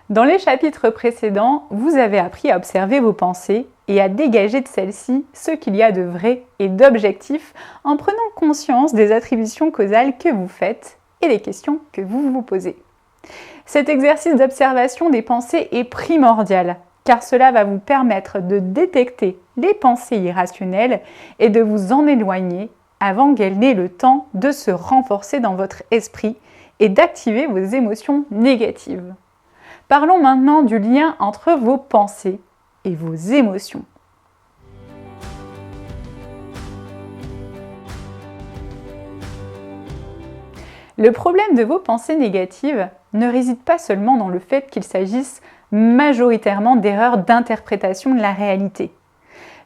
Dans les chapitres précédents, vous avez appris à observer vos pensées et à dégager de celles-ci ce qu'il y a de vrai et d'objectif en prenant conscience des attributions causales que vous faites et des questions que vous vous posez. Cet exercice d'observation des pensées est primordial car cela va vous permettre de détecter les pensées irrationnelles et de vous en éloigner avant qu'elles n'aient le temps de se renforcer dans votre esprit et d'activer vos émotions négatives. Parlons maintenant du lien entre vos pensées et vos émotions. Le problème de vos pensées négatives ne réside pas seulement dans le fait qu'il s'agisse majoritairement d'erreurs d'interprétation de la réalité.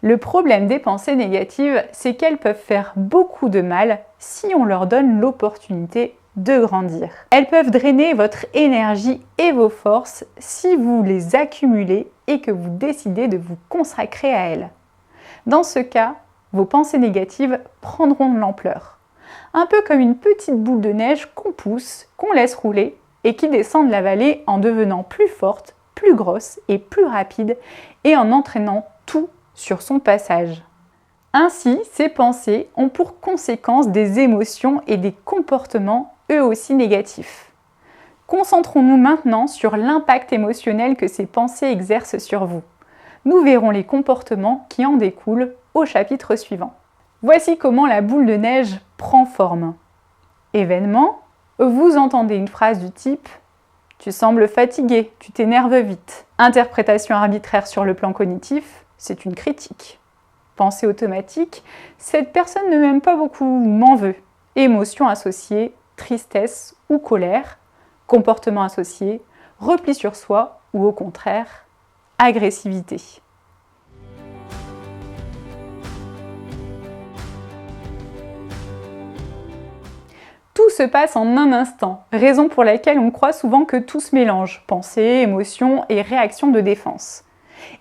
Le problème des pensées négatives, c'est qu'elles peuvent faire beaucoup de mal si on leur donne l'opportunité de grandir. Elles peuvent drainer votre énergie et vos forces si vous les accumulez et que vous décidez de vous consacrer à elles. Dans ce cas, vos pensées négatives prendront de l'ampleur. Un peu comme une petite boule de neige qu'on pousse, qu'on laisse rouler et qui descend de la vallée en devenant plus forte, plus grosse et plus rapide et en entraînant tout sur son passage. Ainsi, ces pensées ont pour conséquence des émotions et des comportements eux aussi négatifs. Concentrons-nous maintenant sur l'impact émotionnel que ces pensées exercent sur vous. Nous verrons les comportements qui en découlent au chapitre suivant. Voici comment la boule de neige prend forme. Événement, vous entendez une phrase du type « Tu sembles fatigué, tu t'énerves vite ». Interprétation arbitraire sur le plan cognitif, c'est une critique. Pensée automatique, cette personne ne m'aime pas beaucoup ou m'en veut. Émotion associée, tristesse ou colère. Comportement associé, repli sur soi ou au contraire, agressivité. Tout se passe en un instant, raison pour laquelle on croit souvent que tout se mélange, pensée, émotion et réaction de défense.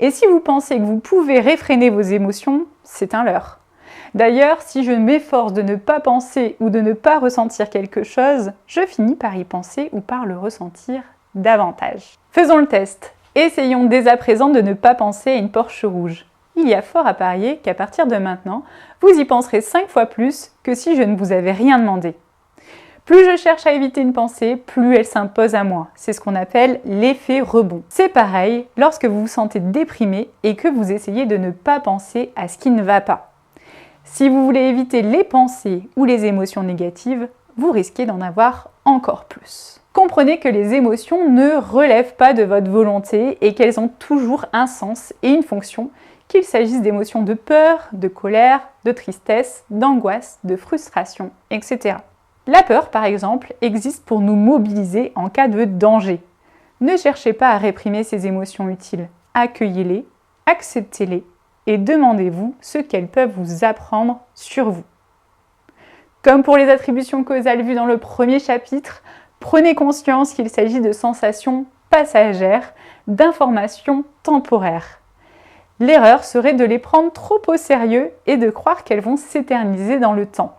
Et si vous pensez que vous pouvez réfréner vos émotions, c'est un leurre. D'ailleurs, si je m'efforce de ne pas penser ou de ne pas ressentir quelque chose, je finis par y penser ou par le ressentir davantage. Faisons le test. Essayons dès à présent de ne pas penser à une Porsche rouge. Il y a fort à parier qu'à partir de maintenant, vous y penserez 5 fois plus que si je ne vous avais rien demandé. Plus je cherche à éviter une pensée, plus elle s'impose à moi. C'est ce qu'on appelle l'effet rebond. C'est pareil lorsque vous vous sentez déprimé et que vous essayez de ne pas penser à ce qui ne va pas. Si vous voulez éviter les pensées ou les émotions négatives, vous risquez d'en avoir encore plus. Comprenez que les émotions ne relèvent pas de votre volonté et qu'elles ont toujours un sens et une fonction, qu'il s'agisse d'émotions de peur, de colère, de tristesse, d'angoisse, de frustration, etc. La peur, par exemple, existe pour nous mobiliser en cas de danger. Ne cherchez pas à réprimer ces émotions utiles. Accueillez-les, acceptez-les et demandez-vous ce qu'elles peuvent vous apprendre sur vous. Comme pour les attributions causales vues dans le premier chapitre, prenez conscience qu'il s'agit de sensations passagères, d'informations temporaires. L'erreur serait de les prendre trop au sérieux et de croire qu'elles vont s'éterniser dans le temps.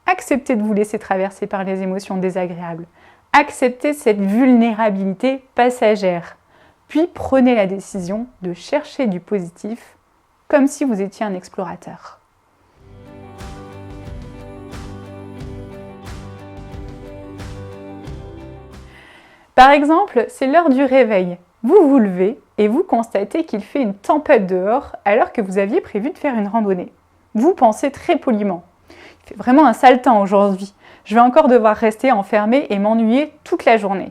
Acceptez de vous laisser traverser par les émotions désagréables. Acceptez cette vulnérabilité passagère. Puis prenez la décision de chercher du positif comme si vous étiez un explorateur. Par exemple, c'est l'heure du réveil. Vous vous levez et vous constatez qu'il fait une tempête dehors alors que vous aviez prévu de faire une randonnée. Vous pensez très poliment. Il fait vraiment un sale temps aujourd'hui. Je vais encore devoir rester enfermé et m'ennuyer toute la journée.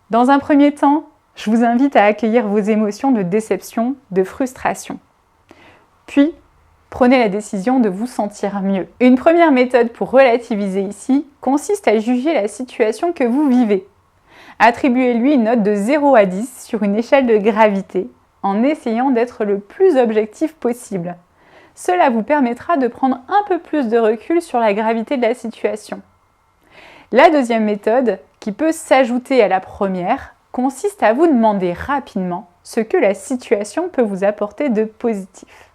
Dans un premier temps, je vous invite à accueillir vos émotions de déception, de frustration. Puis, prenez la décision de vous sentir mieux. Une première méthode pour relativiser ici consiste à juger la situation que vous vivez. Attribuez-lui une note de 0 à 10 sur une échelle de gravité en essayant d'être le plus objectif possible. Cela vous permettra de prendre un peu plus de recul sur la gravité de la situation. La deuxième méthode, qui peut s'ajouter à la première, consiste à vous demander rapidement ce que la situation peut vous apporter de positif.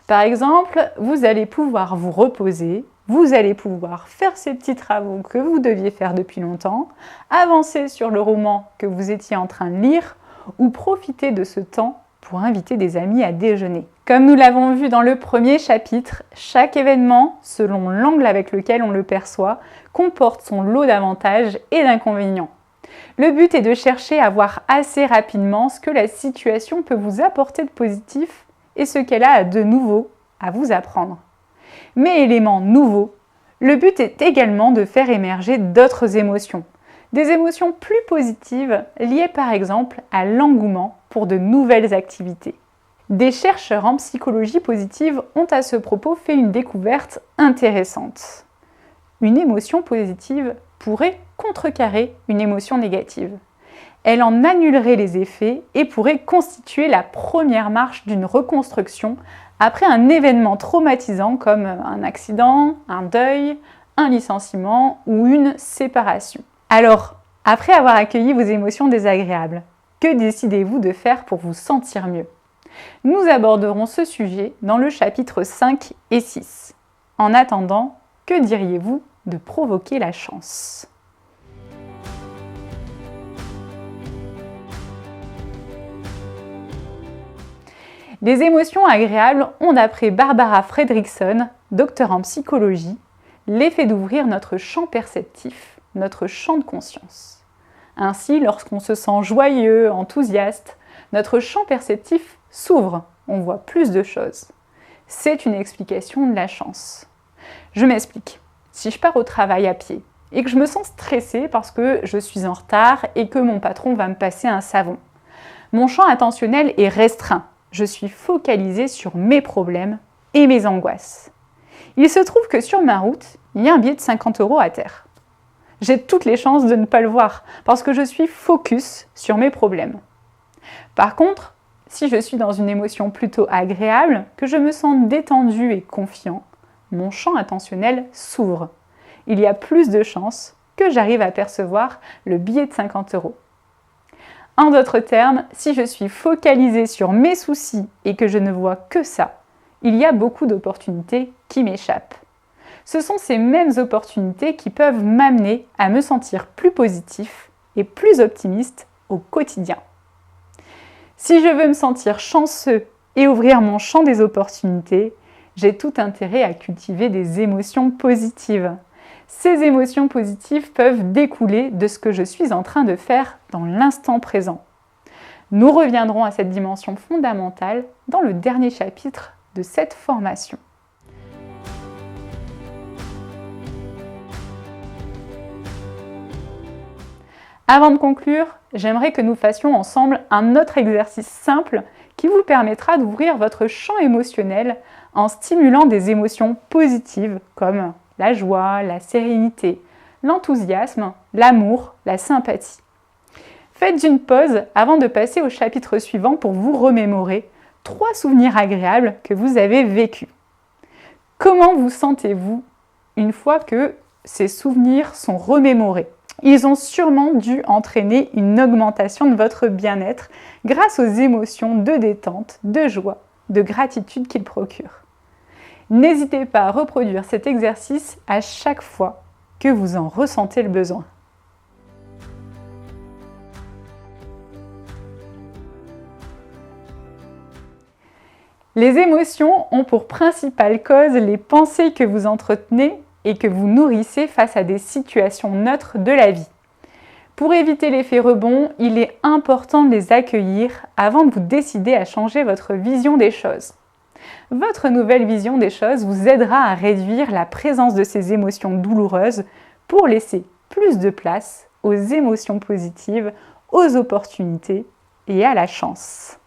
Par exemple, vous allez pouvoir vous reposer, vous allez pouvoir faire ces petits travaux que vous deviez faire depuis longtemps, avancer sur le roman que vous étiez en train de lire ou profiter de ce temps pour inviter des amis à déjeuner. Comme nous l'avons vu dans le premier chapitre, chaque événement, selon l'angle avec lequel on le perçoit, comporte son lot d'avantages et d'inconvénients. Le but est de chercher à voir assez rapidement ce que la situation peut vous apporter de positif et ce qu'elle a de nouveau à vous apprendre. Mais élément nouveau, le but est également de faire émerger d'autres émotions. Des émotions plus positives liées par exemple à l'engouement pour de nouvelles activités. Des chercheurs en psychologie positive ont à ce propos fait une découverte intéressante. Une émotion positive pourrait contrecarrer une émotion négative. Elle en annulerait les effets et pourrait constituer la première marche d'une reconstruction après un événement traumatisant comme un accident, un deuil, un licenciement ou une séparation. Alors, après avoir accueilli vos émotions désagréables, que décidez-vous de faire pour vous sentir mieux? Nous aborderons ce sujet dans le chapitre 5 et 6. En attendant, que diriez-vous de provoquer la chance? Les émotions agréables ont, d'après Barbara Fredrickson, docteur en psychologie, l'effet d'ouvrir notre champ perceptif, notre champ de conscience. Ainsi, lorsqu'on se sent joyeux, enthousiaste, notre champ perceptif s'ouvre, on voit plus de choses. C'est une explication de la chance. Je m'explique. Si je pars au travail à pied et que je me sens stressée parce que je suis en retard et que mon patron va me passer un savon, mon champ attentionnel est restreint. Je suis focalisée sur mes problèmes et mes angoisses. Il se trouve que sur ma route, il y a un billet de 50 € à terre. J'ai toutes les chances de ne pas le voir parce que je suis focus sur mes problèmes. Par contre, si je suis dans une émotion plutôt agréable, que je me sens détendue et confiant, mon champ attentionnel s'ouvre. Il y a plus de chances que j'arrive à percevoir le billet de 50 €. En d'autres termes, si je suis focalisée sur mes soucis et que je ne vois que ça, il y a beaucoup d'opportunités qui m'échappent. Ce sont ces mêmes opportunités qui peuvent m'amener à me sentir plus positif et plus optimiste au quotidien. Si je veux me sentir chanceux et ouvrir mon champ des opportunités, j'ai tout intérêt à cultiver des émotions positives. Ces émotions positives peuvent découler de ce que je suis en train de faire dans l'instant présent. Nous reviendrons à cette dimension fondamentale dans le dernier chapitre de cette formation. Avant de conclure, j'aimerais que nous fassions ensemble un autre exercice simple qui vous permettra d'ouvrir votre champ émotionnel en stimulant des émotions positives comme la joie, la sérénité, l'enthousiasme, l'amour, la sympathie. Faites une pause avant de passer au chapitre suivant pour vous remémorer 3 souvenirs agréables que vous avez vécus. Comment vous sentez-vous une fois que ces souvenirs sont remémorés? Ils ont sûrement dû entraîner une augmentation de votre bien-être grâce aux émotions de détente, de joie, de gratitude qu'ils procurent. N'hésitez pas à reproduire cet exercice à chaque fois que vous en ressentez le besoin. Les émotions ont pour principale cause les pensées que vous entretenez et que vous nourrissez face à des situations neutres de la vie. Pour éviter l'effet rebond, il est important de les accueillir avant de vous décider à changer votre vision des choses. Votre nouvelle vision des choses vous aidera à réduire la présence de ces émotions douloureuses pour laisser plus de place aux émotions positives, aux opportunités et à la chance.